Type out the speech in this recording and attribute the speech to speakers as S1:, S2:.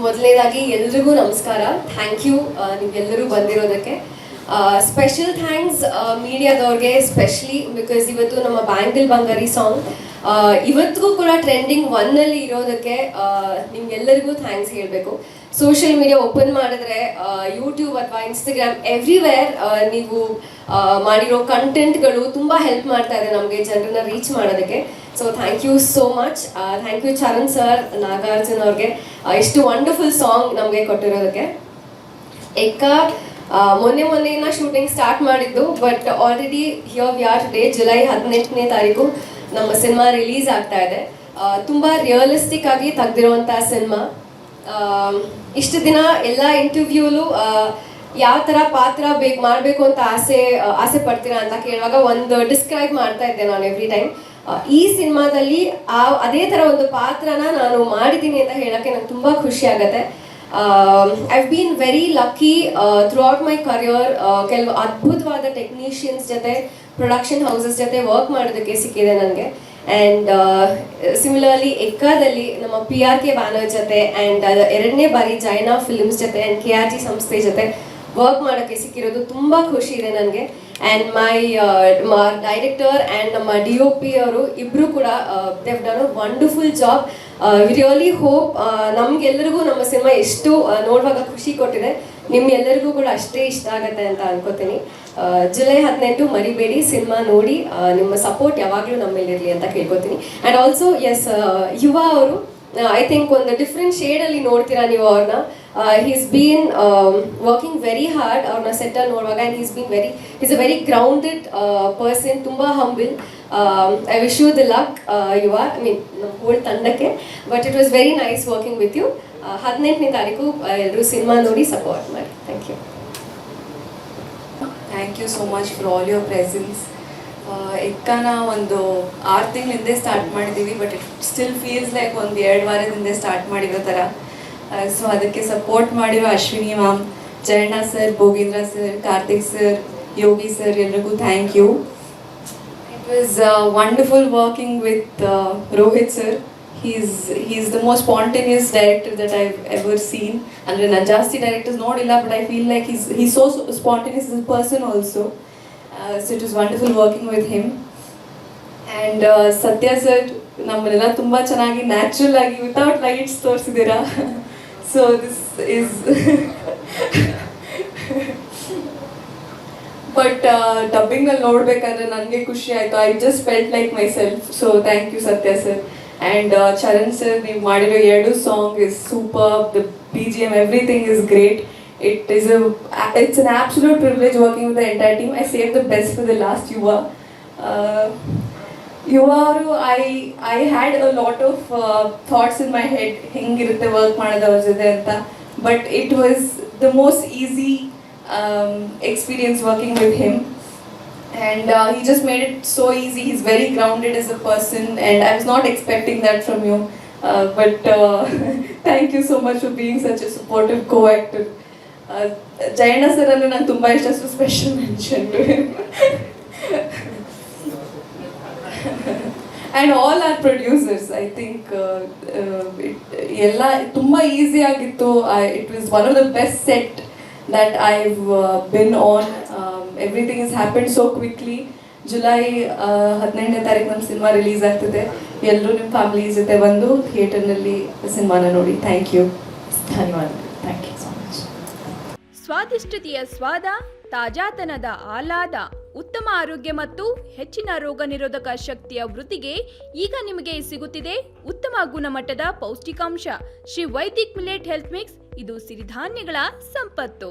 S1: ಮೊದಲನೇದಾಗಿ ಎಲ್ರಿಗೂ ನಮಸ್ಕಾರ. ಥ್ಯಾಂಕ್ ಯು ನೀವೆಲ್ಲರೂ ಬಂದಿರೋದಕ್ಕೆ. ಸ್ಪೆಷಲ್ ಥ್ಯಾಂಕ್ಸ್ ಮೀಡಿಯಾದವ್ರಿಗೆ, ಸ್ಪೆಷಲಿ ಬಿಕಾಸ್ ಇವತ್ತು ನಮ್ಮ ಬ್ಯಾಂಗಲ್ ಬಂಗಾರಿ ಸಾಂಗ್ ಇವತ್ತಿಗೂ ಕೂಡ ಟ್ರೆಂಡಿಂಗ್ ಒನ್ನಲ್ಲಿ ಇರೋದಕ್ಕೆ ನಿಮ್ಗೆಲ್ಲರಿಗೂ ಥ್ಯಾಂಕ್ಸ್ ಹೇಳಬೇಕು. ಸೋಷಿಯಲ್ ಮೀಡಿಯಾ ಓಪನ್ ಮಾಡಿದ್ರೆ ಯೂಟ್ಯೂಬ್ ಅಥವಾ ಇನ್ಸ್ಟಾಗ್ರಾಮ್ ಎವ್ರಿವೇರ್ ನೀವು ಮಾಡಿರೋ ಕಂಟೆಂಟ್ಗಳು ತುಂಬ ಹೆಲ್ಪ್ ಮಾಡ್ತಾ ಇದೆ ನಮಗೆ ಜನರನ್ನ ರೀಚ್ ಮಾಡೋದಕ್ಕೆ. So thank you so much. Thank you Charan sir, Nagarjun ಅವ್ರಿಗೆ ಇಷ್ಟು ವಂಡರ್ಫುಲ್ ಸಾಂಗ್ ನಮಗೆ ಕೊಟ್ಟಿರೋದಕ್ಕೆ. ಎಕ್ಕ ಮೊನ್ನೆಯಿಂದ ಶೂಟಿಂಗ್ ಸ್ಟಾರ್ಟ್ ಮಾಡಿದ್ದು, but already here we are today. July 18ನೇ ತಾರೀಕು ನಮ್ಮ ಸಿನಿಮಾ ರಿಲೀಸ್ ಆಗ್ತಾ ಇದೆ. ತುಂಬ ರಿಯಲಿಸ್ಟಿಕ್ ಆಗಿ ತೆಗೆದಿರುವಂಥ ಸಿನಿಮಾ. ಇಷ್ಟು ದಿನ ಎಲ್ಲ ಇಂಟರ್ವ್ಯೂಲು ಯಾವ ಥರ ಪಾತ್ರ ಮಾಡಬೇಕು ಅಂತ ಆಸೆ ಪಡ್ತೀರಾ ಅಂತ ಕೇಳುವಾಗ ಒಂದು ಡಿಸ್ಕ್ರೈಬ್ ಮಾಡ್ತಾ ಇದ್ದೆ ನಾನು ಎವ್ರಿ ಟೈಮ್. ಈ ಸಿನಿಮಾದಲ್ಲಿ ಅದೇ ಥರ ಒಂದು ಪಾತ್ರನ ನಾನು ಮಾಡಿದ್ದೀನಿ ಅಂತ ಹೇಳೋಕ್ಕೆ ನಂಗೆ ತುಂಬ ಖುಷಿ ಆಗುತ್ತೆ. I've bean very lucky through out my career. ಕೆಲವು ಅದ್ಭುತವಾದ ಟೆಕ್ನಿಷಿಯನ್ಸ್ ಜೊತೆ, ಪ್ರೊಡಕ್ಷನ್ ಹೌಸಸ್ ಜೊತೆ ವರ್ಕ್ ಮಾಡೋದಕ್ಕೆ ಸಿಕ್ಕಿದೆ ನನಗೆ. ಆ್ಯಂಡ್ ಸಿಮಿಲರ್ಲಿ ಎಕ್ಕಾದಲ್ಲಿ ನಮ್ಮ PRK ಬ್ಯಾನರ್ ಜೊತೆ ಆ್ಯಂಡ್ ಎರಡನೇ ಬಾರಿ ಜೈನಾ ಫಿಲ್ಮ್ಸ್ ಜೊತೆ ಆ್ಯಂಡ್ KRG ಸಂಸ್ಥೆ ಜೊತೆ ವರ್ಕ್ ಮಾಡೋಕ್ಕೆ ಸಿಕ್ಕಿರೋದು ತುಂಬ ಖುಷಿ ಇದೆ ನನಗೆ. ಆ್ಯಂಡ್ ಮೈ ಡೈರೆಕ್ಟರ್ ಆ್ಯಂಡ್ ನಮ್ಮ DOP ಅವರು ಇಬ್ಬರು ಕೂಡ they've done a wonderful job. Really hope ನಮಗೆಲ್ಲರಿಗೂ ನಮ್ಮ ಸಿನಿಮಾ ಎಷ್ಟು ನೋಡುವಾಗ ಖುಷಿ ಕೊಟ್ಟಿದೆ, ನಿಮ್ಗೆಲ್ಲರಿಗೂ ಕೂಡ ಅಷ್ಟೇ ಇಷ್ಟ ಆಗುತ್ತೆ ಅಂತ ಅನ್ಕೋತೀನಿ. ಜುಲೈ 18 ಮರಿಬೇಡಿ, ಸಿನಿಮಾ ನೋಡಿ, ನಿಮ್ಮ ಸಪೋರ್ಟ್ ಯಾವಾಗಲೂ ನಮ್ಮಲ್ಲಿರಲಿ ಅಂತ ಕೇಳ್ಕೊತೀನಿ. ಆ್ಯಂಡ್ ಆಲ್ಸೋ ಯುವ ಅವರು ಐ ಥಿಂಕ್ ಒಂದು ಡಿಫ್ರೆಂಟ್ ಶೇಡಲ್ಲಿ ನೋಡ್ತೀರಾ ನೀವು ಅವ್ರನ್ನ. he's been working very hard ಅವ್ರನ್ನ ಸೆಟ್ಟಲ್ಲಿ ನೋಡುವಾಗ. And he's a very grounded person, ತುಂಬ humble. I wish you the luck, Yuva, I mean ನಮ್ಮ ಹೋಲ್ ತಂಡಕ್ಕೆ. But it was very nice working with you. 18ನೇ ತಾರೀಕು ಎಲ್ಲರೂ ಸಿನಿಮಾ ನೋಡಿ ಸಪೋರ್ಟ್ ಮಾಡಿ. Thank you.
S2: Thank you so much for all your presence. ಎಕ್ಕಾನ ಒಂದು 6 ತಿಂಗಳಿಂದ ಸ್ಟಾರ್ಟ್ ಮಾಡಿದ್ದೀವಿ, but it still feels like ಒಂದು 2 ವಾರದಿಂದ ಸ್ಟಾರ್ಟ್ ಮಾಡಿರೋ ಥರ. ಸೊ ಅದಕ್ಕೆ ಸಪೋರ್ಟ್ ಮಾಡಿರೋ Ashwini ma'am, Jayanna sir, Bhogendra sir, Karthik sir, Yogi sir, ಎಲ್ರಿಗೂ thank you. It was wonderful working with Rohit sir. He's the most spontaneous director that I've ever seen. And ನಾನು ಜಾಸ್ತಿ directors ನೋಡಿಲ್ಲ, but I feel like he's so spontaneous as a person also. So it was wonderful working with him. And Satya sir, ನಮ್ಮನ್ನೆಲ್ಲ ತುಂಬ ಚೆನ್ನಾಗಿ natural ಆಗಿ without lights ತೋರಿಸಿದ್ದೀರಾ. So this is but ಡಬ್ಬಿಂಗಲ್ಲಿ ನೋಡಬೇಕಾದ್ರೆ ನನಗೆ ಖುಷಿ ಆಯಿತು. I just felt like myself. So thank you Satya sir. And Charan sir, ನೀವು ಮಾಡಿರೋ 2 song is super. The BGM, everything is great. It's an absolute privilege working with the entire team. I saved the best for the last. Yuva, I had a lot of thoughts in my head ಹೆಂಗಿರುತ್ತೆ work ಮಾಡೋದು ಅವ್ರ ಜೊತೆ ಅಂತ. But it was the most easy experience working with him. And he just made it so easy. He's very grounded as a person, and I was not expecting that from you. But thank you so much for being such a supportive co-actor. Jayana sir ಅಂದ್ರೆ ನಾನು ತುಂಬ ಇಷ್ಟ, so special mention to him. And all our producers. I think ಎಲ್ಲ ತುಂಬ easy ಆಗಿತ್ತು. It was one of the best set that I've been on. Everything has happened so quickly. ಜುಲೈ 18ನೇ ತಾರೀಕು ನಮ್ಮ ಸಿನಿಮಾ ರಿಲೀಸ್ ಆಗ್ತಿದೆ. ಎಲ್ಲರೂ ನಿಮ್ಮ ಫ್ಯಾಮಿಲಿ ಜೊತೆ ಬಂದು ಥಿಯೇಟರ್ನಲ್ಲಿ ಸಿನಿಮಾನ ನೋಡಿ. Thank you. ಧನ್ಯವಾದಗಳು. Thank you so much.
S3: ಸ್ವಾದಿಷ್ಟತೆಯ ಸ್ವಾದ, ತಾಜಾತನದ ಆಹ್ಲಾದ, ಉತ್ತಮ ಆರೋಗ್ಯ ಮತ್ತು ಹೆಚ್ಚಿನ ರೋಗ ನಿರೋಧಕ ಶಕ್ತಿಯ ವೃದ್ಧಿಗೆ ಈಗ ನಿಮಗೆ ಸಿಗುತ್ತಿದೆ ಉತ್ತಮ ಗುಣಮಟ್ಟದ ಪೌಷ್ಟಿಕಾಂಶ. Shri Vaidik millet health mix. ಇದು ಸಿರಿಧಾನ್ಯಗಳ ಸಂಪತ್ತು.